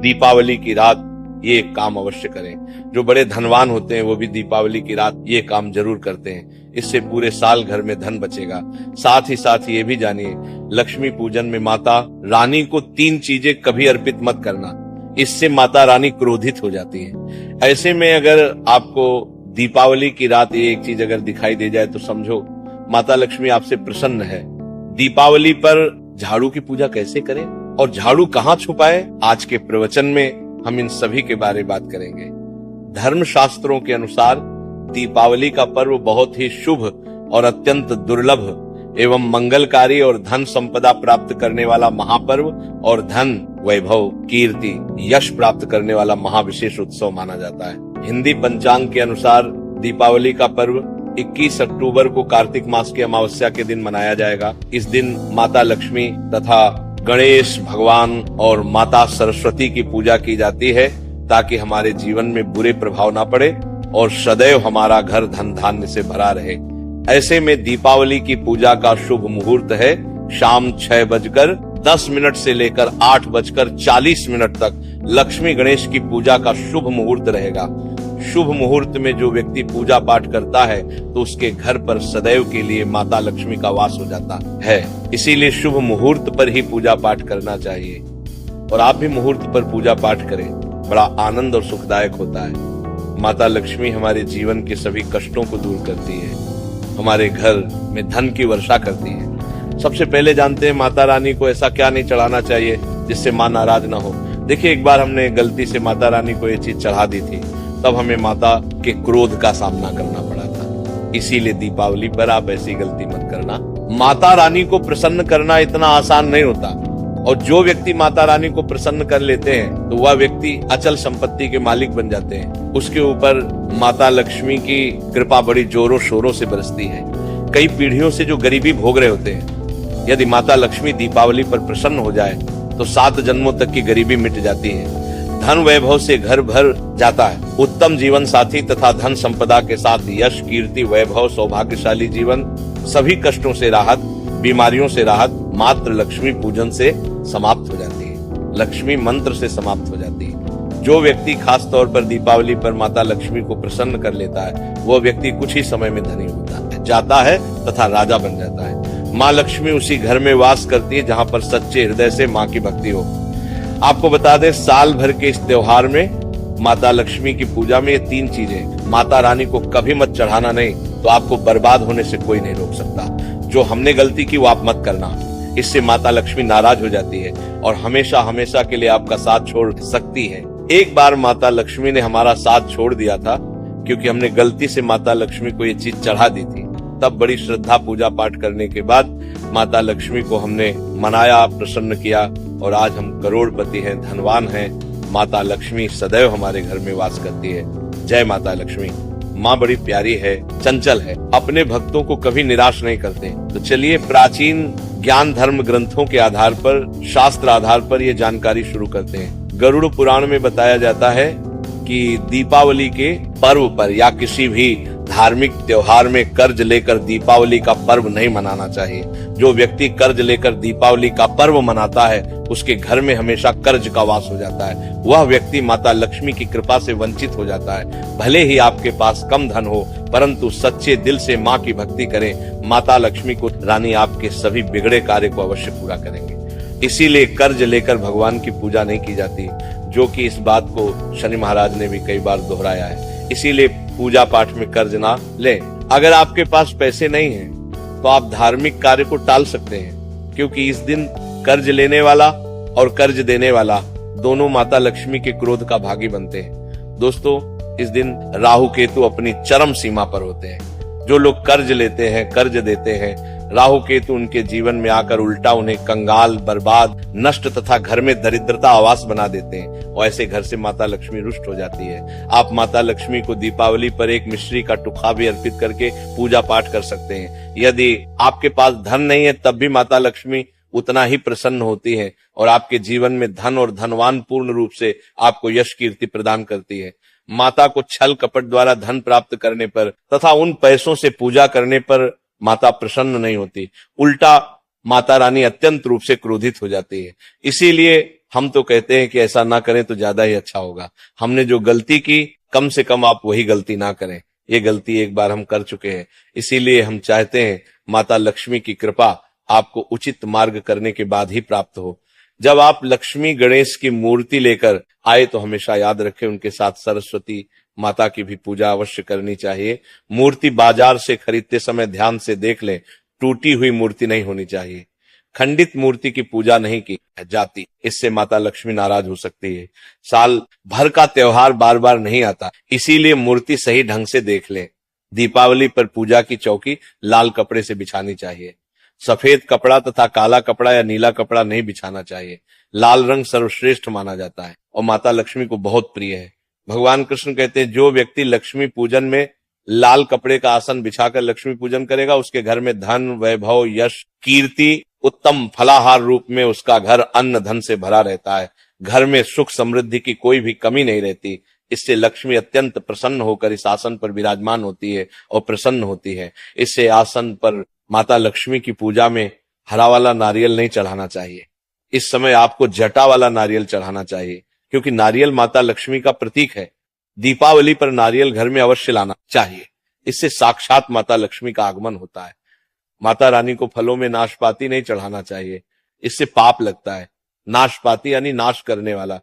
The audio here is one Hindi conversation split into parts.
दीपावली की रात ये काम अवश्य करें। जो बड़े धनवान होते हैं वो भी दीपावली की रात ये काम जरूर करते हैं। इससे पूरे साल घर में धन बचेगा। साथ ही ये भी जानिए, लक्ष्मी पूजन में माता रानी को 3 चीजें कभी अर्पित मत करना, इससे माता रानी क्रोधित हो जाती है। ऐसे में अगर आपको दीपावली की रात ये एक चीज अगर दिखाई दे जाए तो समझो माता लक्ष्मी आपसे प्रसन्न है। दीपावली पर झाड़ू की पूजा कैसे करें और झाड़ू कहाँ छुपाए, आज के प्रवचन में हम इन सभी के बारे में बात करेंगे। धर्म शास्त्रों के अनुसार दीपावली का पर्व बहुत ही शुभ और अत्यंत दुर्लभ एवं मंगलकारी और धन संपदा प्राप्त करने वाला महापर्व और धन, वैभव, कीर्ति, यश प्राप्त करने वाला महाविशेष उत्सव माना जाता है। हिंदी पंचांग के अनुसार दीपावली का पर्व 21 अक्टूबर को कार्तिक मास की अमावस्या के दिन मनाया जाएगा। इस दिन माता लक्ष्मी तथा गणेश भगवान और माता सरस्वती की पूजा की जाती है ताकि हमारे जीवन में बुरे प्रभाव ना पड़े और सदैव हमारा घर धन धान्य से भरा रहे। ऐसे में दीपावली की पूजा का शुभ मुहूर्त है शाम 6:10 से लेकर 8:40 तक लक्ष्मी गणेश की पूजा का शुभ मुहूर्त रहेगा। शुभ मुहूर्त में जो व्यक्ति पूजा पाठ करता है तो उसके घर पर सदैव के लिए माता लक्ष्मी का वास हो जाता है। इसीलिए शुभ मुहूर्त पर ही पूजा पाठ करना चाहिए और आप भी मुहूर्त पर पूजा पाठ करें, बड़ा आनंद और सुखदायक होता है। माता लक्ष्मी हमारे जीवन के सभी कष्टों को दूर करती है, हमारे घर में धन की वर्षा करती है। सबसे पहले जानते हैं माता रानी को ऐसा क्या नहीं चढ़ाना चाहिए जिससे माँ नाराज ना हो। देखिए, एक बार हमने गलती से माता रानी को ये चीज चढ़ा दी थी, तब हमें माता के क्रोध का सामना करना पड़ा था। इसीलिए दीपावली पर आप ऐसी गलती मत करना। माता रानी को प्रसन्न करना इतना आसान नहीं होता और जो व्यक्ति माता रानी को प्रसन्न कर लेते हैं तो वह व्यक्ति अचल संपत्ति के मालिक बन जाते हैं। उसके ऊपर माता लक्ष्मी की कृपा बड़ी जोरों शोरों से बरसती है। कई पीढ़ियों से जो गरीबी भोग रहे होते हैं, यदि माता लक्ष्मी दीपावली पर प्रसन्न हो जाए तो 7 जन्मों तक की गरीबी मिट जाती है। धन वैभव से घर भर जाता है। उत्तम जीवन साथी तथा धन संपदा के साथ यश, कीर्ति, वैभव, सौभाग्यशाली जीवन, सभी कष्टों से राहत, बीमारियों से राहत मात्र लक्ष्मी पूजन से समाप्त हो जाती है। लक्ष्मी मंत्र से समाप्त हो जाती है। जो व्यक्ति खास तौर पर दीपावली पर माता लक्ष्मी को प्रसन्न कर लेता है वो व्यक्ति कुछ ही समय में धनी होता जाता है तथा राजा बन जाता है। माँ लक्ष्मी उसी घर में वास करती है जहाँ पर सच्चे हृदय से माँ की भक्ति हो। आपको बता दें, साल भर के इस त्योहार में माता लक्ष्मी की पूजा में ये 3 चीजें माता रानी को कभी मत चढ़ाना नहीं तो आपको बर्बाद होने से कोई नहीं रोक सकता। जो हमने गलती की वो आप मत करना, इससे माता लक्ष्मी नाराज हो जाती है और हमेशा हमेशा के लिए आपका साथ छोड़ सकती है। एक बार माता लक्ष्मी ने हमारा साथ छोड़ दिया था क्योंकि हमने गलती से माता लक्ष्मी को ये चीज चढ़ा दी थी। तब बड़ी श्रद्धा पूजा पाठ करने के बाद माता लक्ष्मी को हमने मनाया, प्रसन्न किया और आज हम करोड़पति हैं, धनवान हैं। माता लक्ष्मी सदैव हमारे घर में वास करती है। जय माता लक्ष्मी। माँ बड़ी प्यारी है, चंचल है, अपने भक्तों को कभी निराश नहीं करते। तो चलिए प्राचीन ज्ञान धर्म ग्रंथों के आधार पर, शास्त्र आधार पर ये जानकारी शुरू करते हैं। गरुड़ पुराण में बताया जाता है कि दीपावली के पर्व पर या किसी भी धार्मिक त्योहार में कर्ज लेकर दीपावली का पर्व नहीं मनाना चाहिए। जो व्यक्ति कर्ज लेकर दीपावली का पर्व मनाता है उसके घर में हमेशा कर्ज का वास हो जाता है। वह व्यक्ति माता लक्ष्मी की कृपा से वंचित हो जाता है। भले ही आपके पास कम धन हो परंतु सच्चे दिल से माँ की भक्ति करें, माता लक्ष्मी को रानी आपके सभी बिगड़े कार्य को अवश्य पूरा करेंगे। इसीलिए कर्ज लेकर भगवान की पूजा नहीं की जाती, जो कि इस बात को शनि महाराज ने भी कई बार दोहराया है। इसीलिए पूजा पाठ में कर्ज ना लें। अगर आपके पास पैसे नहीं हैं तो आप धार्मिक कार्य को टाल सकते हैं, क्योंकि इस दिन कर्ज लेने वाला और कर्ज देने वाला दोनों माता लक्ष्मी के क्रोध का भागी बनते हैं। दोस्तों, इस दिन राहु केतु अपनी चरम सीमा पर होते हैं। जो लोग कर्ज लेते हैं, कर्ज देते हैं, राहु केतु उनके जीवन में आकर उल्टा उन्हें कंगाल, बर्बाद, नष्ट तथा घर में दरिद्रता आवास बना देते हैं और ऐसे घर से माता लक्ष्मी रुष्ट हो जाती है। आप माता लक्ष्मी को दीपावली पर एक मिश्री का टुकड़ा भी अर्पित करके पूजा पाठ कर सकते हैं। यदि आपके पास धन नहीं है तब भी माता लक्ष्मी उतना ही प्रसन्न होती है और आपके जीवन में धन और धनवान पूर्ण रूप से आपको यश कीर्ति प्रदान करती है। माता को छल कपट द्वारा धन प्राप्त करने पर तथा उन पैसों से पूजा करने पर माता प्रसन्न नहीं होती, उल्टा माता रानी अत्यंत रूप से क्रोधित हो जाती है। इसीलिए हम तो कहते हैं कि ऐसा ना करें तो ज्यादा ही अच्छा होगा। हमने जो गलती की, कम से कम आप वही गलती ना करें। ये गलती एक बार हम कर चुके हैं, इसीलिए हम चाहते हैं माता लक्ष्मी की कृपा आपको उचित मार्ग करने के बाद ही प्राप्त हो। जब आप लक्ष्मी गणेश की मूर्ति लेकर आए तो हमेशा याद रखें उनके साथ सरस्वती माता की भी पूजा अवश्य करनी चाहिए। मूर्ति बाजार से खरीदते समय ध्यान से देख लें, टूटी हुई मूर्ति नहीं होनी चाहिए। खंडित मूर्ति की पूजा नहीं की जाती, इससे माता लक्ष्मी नाराज हो सकती है। साल भर का त्योहार बार बार नहीं आता, इसीलिए मूर्ति सही ढंग से देख लें। दीपावली पर पूजा की चौकी लाल कपड़े से बिछानी चाहिए। सफेद कपड़ा तथा काला कपड़ा या नीला कपड़ा नहीं बिछाना चाहिए। लाल रंग सर्वश्रेष्ठ माना जाता है और माता लक्ष्मी को बहुत प्रिय है। भगवान कृष्ण कहते हैं, जो व्यक्ति लक्ष्मी पूजन में लाल कपड़े का आसन बिछाकर लक्ष्मी पूजन करेगा, उसके घर में धन, वैभव, यश, कीर्ति, उत्तम फलाहार रूप में उसका घर अन्न धन से भरा रहता है। घर में सुख समृद्धि की कोई भी कमी नहीं रहती। इससे लक्ष्मी अत्यंत प्रसन्न होकर इस आसन पर विराजमान होती है और प्रसन्न होती है। इससे आसन पर माता लक्ष्मी की पूजा में हरा वाला नारियल नहीं चढ़ाना चाहिए। इस समय आपको जटा वाला नारियल चढ़ाना चाहिए, क्योंकि नारियल माता लक्ष्मी का प्रतीक है। दीपावली पर नारियल घर में अवश्य लाना चाहिए, इससे साक्षात माता लक्ष्मी का आगमन होता है। माता रानी को फलों में नाशपाती नहीं चढ़ाना चाहिए, इससे पाप लगता है। नाशपाती यानी नाश करने वाला,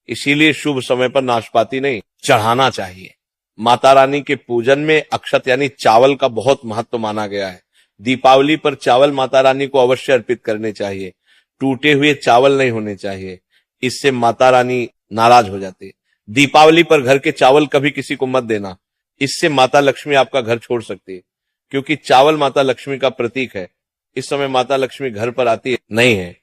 इसीलिए शुभ समय पर नाशपाती नहीं चढ़ाना चाहिए। माता रानी के पूजन में अक्षत यानी चावल का बहुत महत्व माना गया है। दीपावली पर चावल माता रानी को अवश्य अर्पित करने चाहिए। टूटे हुए चावल नहीं होने चाहिए, इससे माता रानी नाराज हो जाती है। दीपावली पर घर के चावल कभी किसी को मत देना, इससे माता लक्ष्मी आपका घर छोड़ सकती है, क्योंकि चावल माता लक्ष्मी का प्रतीक है। इस समय माता लक्ष्मी घर पर आती है नहीं है।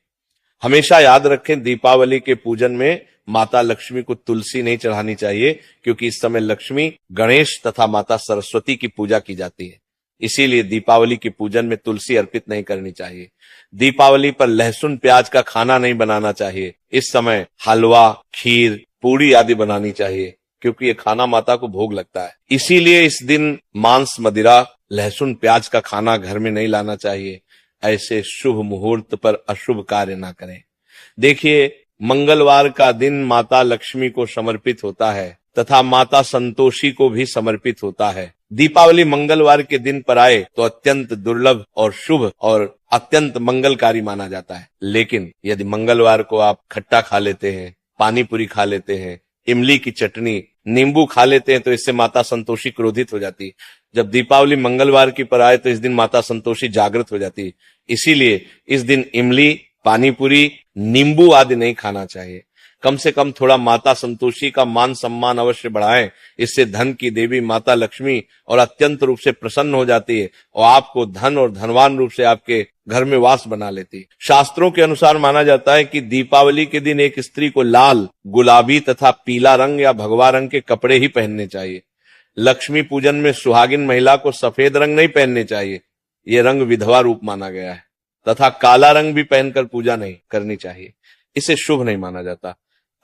हमेशा याद रखें, दीपावली के पूजन में माता लक्ष्मी को तुलसी नहीं चढ़ानी चाहिए, क्योंकि इस समय लक्ष्मी, गणेश तथा माता सरस्वती की पूजा की जाती है। इसीलिए दीपावली के पूजन में तुलसी अर्पित नहीं करनी चाहिए। दीपावली पर लहसुन प्याज का खाना नहीं बनाना चाहिए। इस समय हलवा, खीर, पूड़ी आदि बनानी चाहिए, क्योंकि ये खाना माता को भोग लगता है। इसीलिए इस दिन मांस, मदिरा, लहसुन प्याज का खाना घर में नहीं लाना चाहिए। ऐसे शुभ मुहूर्त पर अशुभ कार्य ना करें। देखिए, मंगलवार का दिन माता लक्ष्मी को समर्पित होता है तथा माता संतोषी को भी समर्पित होता है। दीपावली मंगलवार के दिन पर आए तो अत्यंत दुर्लभ और शुभ और अत्यंत मंगलकारी माना जाता है। लेकिन यदि मंगलवार को आप खट्टा खा लेते हैं, पानी पूरी खा लेते हैं, इमली की चटनी, नींबू खा लेते हैं, तो इससे माता संतोषी क्रोधित हो जाती है। जब दीपावली मंगलवार की पर आए तो इस दिन माता संतोषी जागृत हो जाती है। इसीलिए इस दिन इमली, पानी पूरी, नींबू आदि नहीं खाना चाहिए। कम से कम थोड़ा माता संतोषी का मान सम्मान अवश्य बढ़ाएं। इससे धन की देवी माता लक्ष्मी और अत्यंत रूप से प्रसन्न हो जाती है और आपको धन और धनवान रूप से आपके घर में वास बना लेती है। शास्त्रों के अनुसार माना जाता है कि दीपावली के दिन एक स्त्री को लाल, गुलाबी तथा पीला रंग या भगवा रंग के कपड़े ही पहनने चाहिए। लक्ष्मी पूजन में सुहागिन महिला को सफेद रंग नहीं पहनने चाहिए, ये रंग विधवा रूप माना गया है। तथा काला रंग भी पहनकर पूजा नहीं करनी चाहिए, इसे शुभ नहीं माना जाता।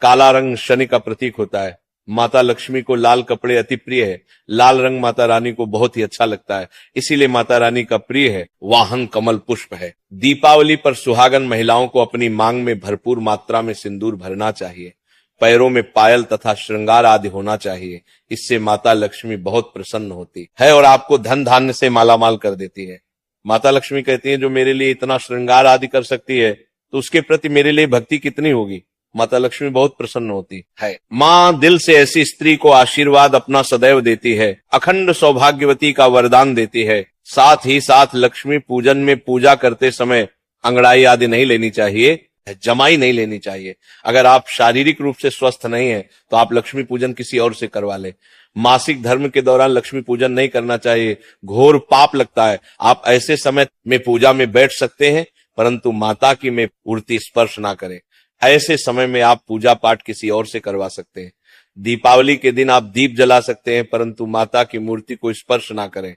काला रंग शनि का प्रतीक होता है। माता लक्ष्मी को लाल कपड़े अति प्रिय है। लाल रंग माता रानी को बहुत ही अच्छा लगता है, इसीलिए माता रानी का प्रिय है। वाहन कमल पुष्प है। दीपावली पर सुहागन महिलाओं को अपनी मांग में भरपूर मात्रा में सिंदूर भरना चाहिए। पैरों में पायल तथा श्रृंगार आदि होना चाहिए। इससे माता लक्ष्मी बहुत प्रसन्न होती है और आपको धन धान्य से मालामाल कर देती है। माता लक्ष्मी कहती है, जो मेरे लिए इतना श्रृंगार आदि कर सकती है, तो उसके प्रति मेरे लिए भक्ति कितनी होगी। माता लक्ष्मी बहुत प्रसन्न होती है। माँ दिल से ऐसी स्त्री को आशीर्वाद अपना सदैव देती है, अखंड सौभाग्यवती का वरदान देती है। साथ ही साथ लक्ष्मी पूजन में पूजा करते समय अंगड़ाई आदि नहीं लेनी चाहिए, जमाई नहीं लेनी चाहिए। अगर आप शारीरिक रूप से स्वस्थ नहीं है तो आप लक्ष्मी पूजन किसी और से करवा ले। मासिक धर्म के दौरान लक्ष्मी पूजन नहीं करना चाहिए, घोर पाप लगता है। आप ऐसे समय में पूजा में बैठ सकते हैं, परंतु माता की में मूर्ति स्पर्श ना करें। ऐसे समय में आप पूजा पाठ किसी और से करवा सकते हैं। दीपावली के दिन आप दीप जला सकते हैं, परंतु माता की मूर्ति को स्पर्श ना करें।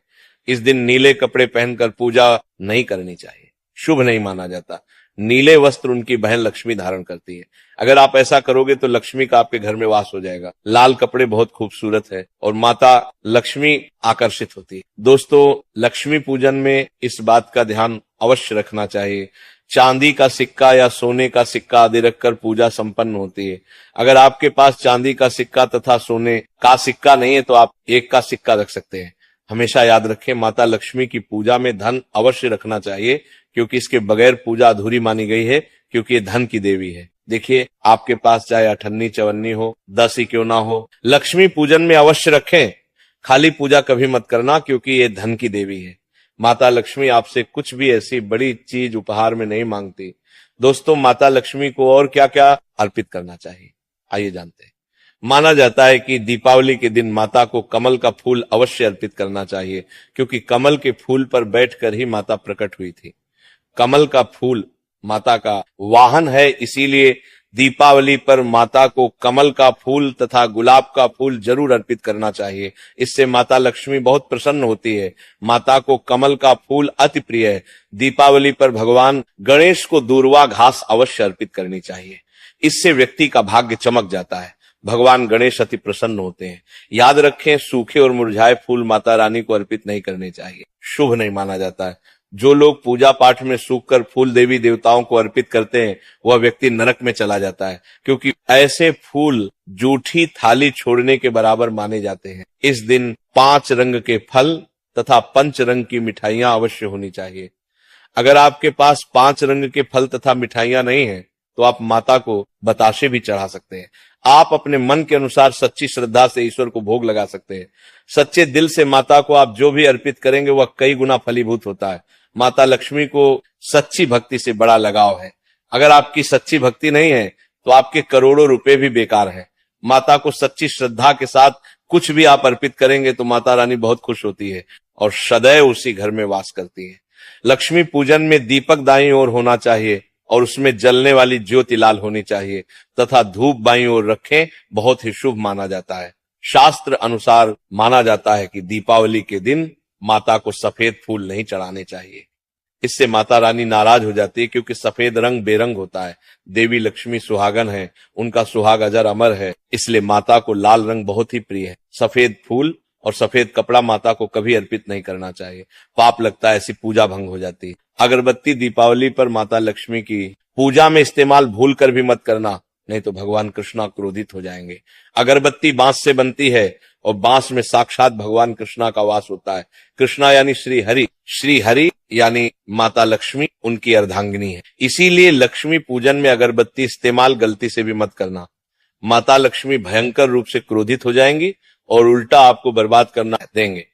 इस दिन नीले कपड़े पहनकर पूजा नहीं करनी चाहिए, शुभ नहीं माना जाता। नीले वस्त्र उनकी बहन लक्ष्मी धारण करती है। अगर आप ऐसा करोगे तो लक्ष्मी का आपके घर में वास हो जाएगा। लाल कपड़े बहुत खूबसूरत है और माता लक्ष्मी आकर्षित होती है। दोस्तों, लक्ष्मी पूजन में इस बात का ध्यान अवश्य रखना चाहिए। चांदी का सिक्का या सोने का सिक्का आदि रखकर पूजा संपन्न होती है। अगर आपके पास चांदी का सिक्का तथा सोने का सिक्का नहीं है तो आप एक का सिक्का रख सकते हैं। हमेशा याद रखें, माता लक्ष्मी की पूजा में धन अवश्य रखना चाहिए, क्योंकि इसके बगैर पूजा अधूरी मानी गई है, क्योंकि ये धन की देवी है। देखिए, आपके पास चाहे अठन्नी चवन्नी हो, 10 ही क्यों ना हो, लक्ष्मी पूजन में अवश्य रखें। खाली पूजा कभी मत करना, क्योंकि ये धन की देवी है। माता लक्ष्मी आपसे कुछ भी ऐसी बड़ी चीज उपहार में नहीं मांगती। दोस्तों, माता लक्ष्मी को और क्या क्या अर्पित करना चाहिए, आइए जानते हैं। माना जाता है कि दीपावली के दिन माता को कमल का फूल अवश्य अर्पित करना चाहिए, क्योंकि कमल के फूल पर बैठकर ही माता प्रकट हुई थी। कमल का फूल माता का वाहन है, इसीलिए दीपावली पर माता को कमल का फूल तथा गुलाब का फूल जरूर अर्पित करना चाहिए। इससे माता लक्ष्मी बहुत प्रसन्न होती है। माता को कमल का फूल अति प्रिय है। दीपावली पर भगवान गणेश को दूर्वा घास अवश्य अर्पित करनी चाहिए। इससे व्यक्ति का भाग्य चमक जाता है। भगवान गणेश अति प्रसन्न होते हैं। याद रखें, सूखे और मुरझाए फूल माता रानी को अर्पित नहीं करने चाहिए, शुभ नहीं माना जाता है। जो लोग पूजा पाठ में सूखकर फूल देवी देवताओं को अर्पित करते हैं, वह व्यक्ति नरक में चला जाता है, क्योंकि ऐसे फूल जूठी थाली छोड़ने के बराबर माने जाते हैं। इस दिन 5 रंग के फल तथा 5 रंग की मिठाइयां अवश्य होनी चाहिए। अगर आपके पास 5 रंग के फल तथा मिठाइयां नहीं है तो आप माता को बताशे भी चढ़ा सकते हैं। आप अपने मन के अनुसार सच्ची श्रद्धा से ईश्वर को भोग लगा सकते हैं। सच्चे दिल से माता को आप जो भी अर्पित करेंगे वह कई गुना फलीभूत होता है। माता लक्ष्मी को सच्ची भक्ति से बड़ा लगाव है। अगर आपकी सच्ची भक्ति नहीं है तो आपके करोड़ों रुपए भी बेकार है। माता को सच्ची श्रद्धा के साथ कुछ भी आप अर्पित करेंगे तो माता रानी बहुत खुश होती है और सदैव उसी घर में वास करती है। लक्ष्मी पूजन में दीपक दाईं ओर होना चाहिए और उसमें जलने वाली ज्योति लाल होनी चाहिए तथा धूप बाईं ओर रखें, बहुत ही शुभ माना जाता है। शास्त्र अनुसार माना जाता है कि दीपावली के दिन माता को सफेद फूल नहीं चढ़ाने चाहिए। इससे माता रानी नाराज हो जाती है, क्योंकि सफेद रंग बेरंग होता है। देवी लक्ष्मी सुहागन है, उनका सुहाग अजर अमर है, इसलिए माता को लाल रंग बहुत ही प्रिय है। सफेद फूल और सफेद कपड़ा माता को कभी अर्पित नहीं करना चाहिए, पाप लगता है, ऐसी पूजा भंग हो जाती है। अगरबत्ती दीपावली पर माता लक्ष्मी की पूजा में इस्तेमाल भूल कर भी मत करना, नहीं तो भगवान कृष्णा क्रोधित हो जाएंगे। अगरबत्ती बांस से बनती है और बांस में साक्षात भगवान कृष्णा का वास होता है। कृष्णा यानी श्री हरि यानी माता लक्ष्मी उनकी अर्धांगिनी है। इसीलिए लक्ष्मी पूजन में अगरबत्ती इस्तेमाल गलती से भी मत करना। माता लक्ष्मी भयंकर रूप से क्रोधित हो जाएंगी और उल्टा आपको बर्बाद करना देंगे।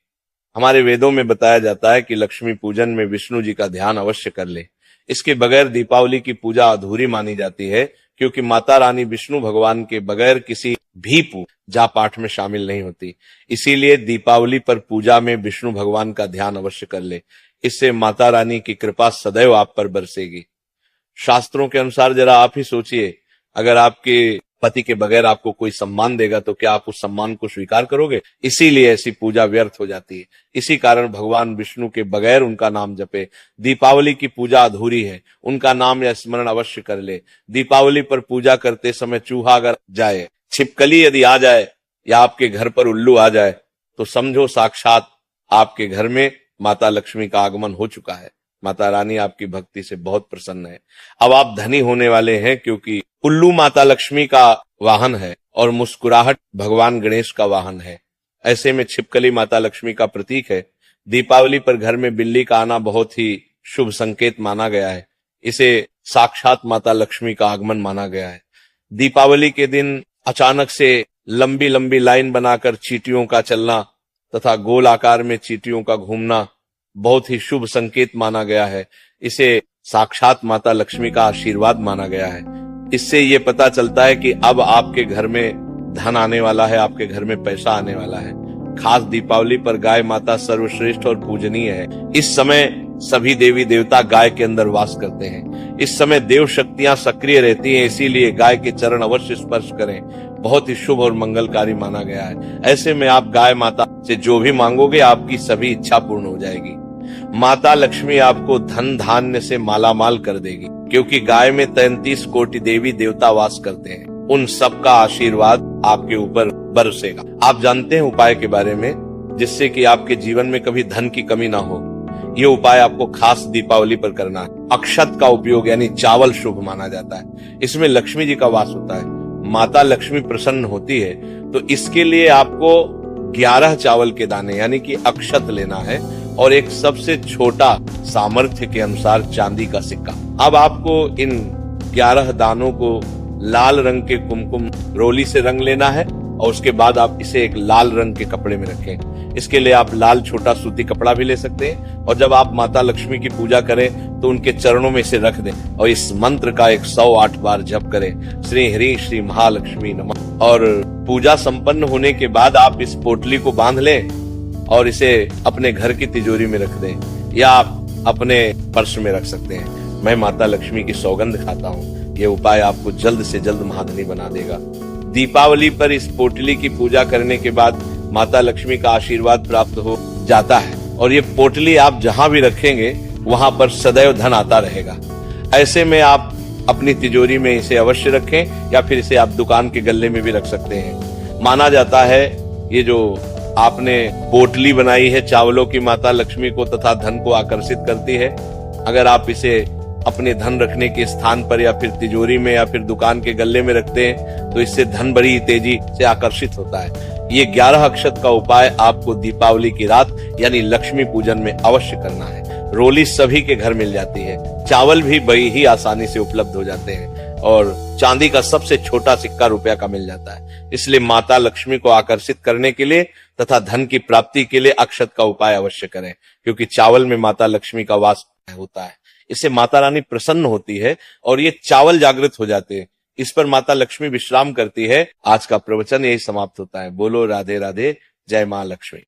हमारे वेदों में बताया जाता है कि लक्ष्मी पूजन में विष्णु जी का ध्यान अवश्य कर ले। इसके बगैर दीपावली की पूजा अधूरी मानी जाती है, क्योंकि माता रानी विष्णु भगवान के बगैर किसी भी पूजा पाठ में शामिल नहीं होती। इसीलिए दीपावली पर पूजा में विष्णु भगवान का ध्यान अवश्य कर ले। इससे माता रानी की कृपा सदैव आप पर बरसेगी। शास्त्रों के अनुसार जरा आप ही सोचिए, अगर आपके पति के बगैर आपको कोई सम्मान देगा तो क्या आप उस सम्मान को स्वीकार करोगे? इसीलिए ऐसी पूजा व्यर्थ हो जाती है। इसी कारण भगवान विष्णु के बगैर उनका नाम जपे। दीपावली की पूजा अधूरी है, उनका नाम या स्मरण अवश्य कर ले। दीपावली पर पूजा करते समय चूहा अगर जाए, छिपकली यदि आ जाए या आपके घर पर उल्लू आ जाए तो समझो साक्षात आपके घर में माता लक्ष्मी का आगमन हो चुका है। माता रानी आपकी भक्ति से बहुत प्रसन्न है। अब आप धनी होने वाले हैं, क्योंकि उल्लू माता लक्ष्मी का वाहन है और मुस्कुराहट भगवान गणेश का वाहन है। ऐसे में छिपकली माता लक्ष्मी का प्रतीक है। दीपावली पर घर में बिल्ली का आना बहुत ही शुभ संकेत माना गया है। इसे साक्षात माता लक्ष्मी का आगमन माना गया है। दीपावली के दिन अचानक से लंबी लंबी लाइन बनाकर चींटियों का चलना तथा गोल आकार में चींटियों का घूमना बहुत ही शुभ संकेत माना गया है। इसे साक्षात माता लक्ष्मी का आशीर्वाद माना गया है। इससे ये पता चलता है कि अब आपके घर में धन आने वाला है, आपके घर में पैसा आने वाला है। खास दीपावली पर गाय माता सर्वश्रेष्ठ और पूजनीय है। इस समय सभी देवी देवता गाय के अंदर वास करते हैं। इस समय देव शक्तियां सक्रिय रहती हैं, इसीलिए गाय के चरण अवश्य स्पर्श करें। बहुत ही शुभ और मंगलकारी माना गया है। ऐसे में आप गाय माता से जो भी मांगोगे आपकी सभी इच्छा पूर्ण हो जाएगी। माता लक्ष्मी आपको धन धान्य से मालामाल कर देगी, क्योंकि गाय में 33 कोटि देवी देवता वास करते हैं। उन सब का आशीर्वाद आपके ऊपर बरसेगा। आप जानते हैं उपाय के बारे में, जिससे कि आपके जीवन में कभी धन की कमी ना हो। ये उपाय आपको खास दीपावली पर करना है। अक्षत का उपयोग यानी चावल शुभ माना जाता है। इसमें लक्ष्मी जी का वास होता है, माता लक्ष्मी प्रसन्न होती है। तो इसके लिए आपको 11 चावल के दाने यानी कि अक्षत लेना है और एक सबसे छोटा सामर्थ्य के अनुसार चांदी का सिक्का। अब आपको इन 11 दानों को लाल रंग के कुमकुम रोली से रंग लेना है और उसके बाद आप इसे एक लाल रंग के कपड़े में रखें। इसके लिए आप लाल छोटा सूती कपड़ा भी ले सकते हैं और जब आप माता लक्ष्मी की पूजा करें तो उनके चरणों में इसे रख दें और इस मंत्र का 108 बार जप करें, श्री हरि श्री महालक्ष्मी नमः। और पूजा संपन्न होने के बाद आप इस पोटली को बांध लें और इसे अपने घर की तिजोरी में रख दें या आप अपने पर्स में रख सकते हैं। मैं माता लक्ष्मी की सौगंध खाता हूँ, ये उपाय आपको जल्द से जल्द महाधनी बना देगा। दीपावली पर इस पोटली की पूजा करने के बाद माता लक्ष्मी का आशीर्वाद प्राप्त हो जाता है और ये पोटली आप जहां भी रखेंगे वहां पर सदैव धन आता रहेगा। ऐसे में आप अपनी तिजोरी में इसे अवश्य रखें या फिर इसे आप दुकान के गल्ले में भी रख सकते हैं। माना जाता है ये जो आपने पोटली बनाई है चावलों की, माता लक्ष्मी को तथा धन को आकर्षित करती है। अगर आप इसे अपने धन रखने के स्थान पर या फिर तिजोरी में या फिर दुकान के गल्ले में रखते हैं तो इससे धन बड़ी तेजी से आकर्षित होता है। ये 11 अक्षत का उपाय आपको दीपावली की रात यानी लक्ष्मी पूजन में अवश्य करना है। रोली सभी के घर मिल जाती है, चावल भी बड़ी ही आसानी से उपलब्ध हो जाते हैं और चांदी का सबसे छोटा सिक्का रुपया का मिल जाता है। इसलिए माता लक्ष्मी को आकर्षित करने के लिए तथा धन की प्राप्ति के लिए अक्षत का उपाय अवश्य करें, क्योंकि चावल में माता लक्ष्मी का वास होता है। इससे माता रानी प्रसन्न होती है और ये चावल जागृत हो जाते हैं। इस पर माता लक्ष्मी विश्राम करती है। आज का प्रवचन यही समाप्त होता है। बोलो राधे राधे, जय मां लक्ष्मी।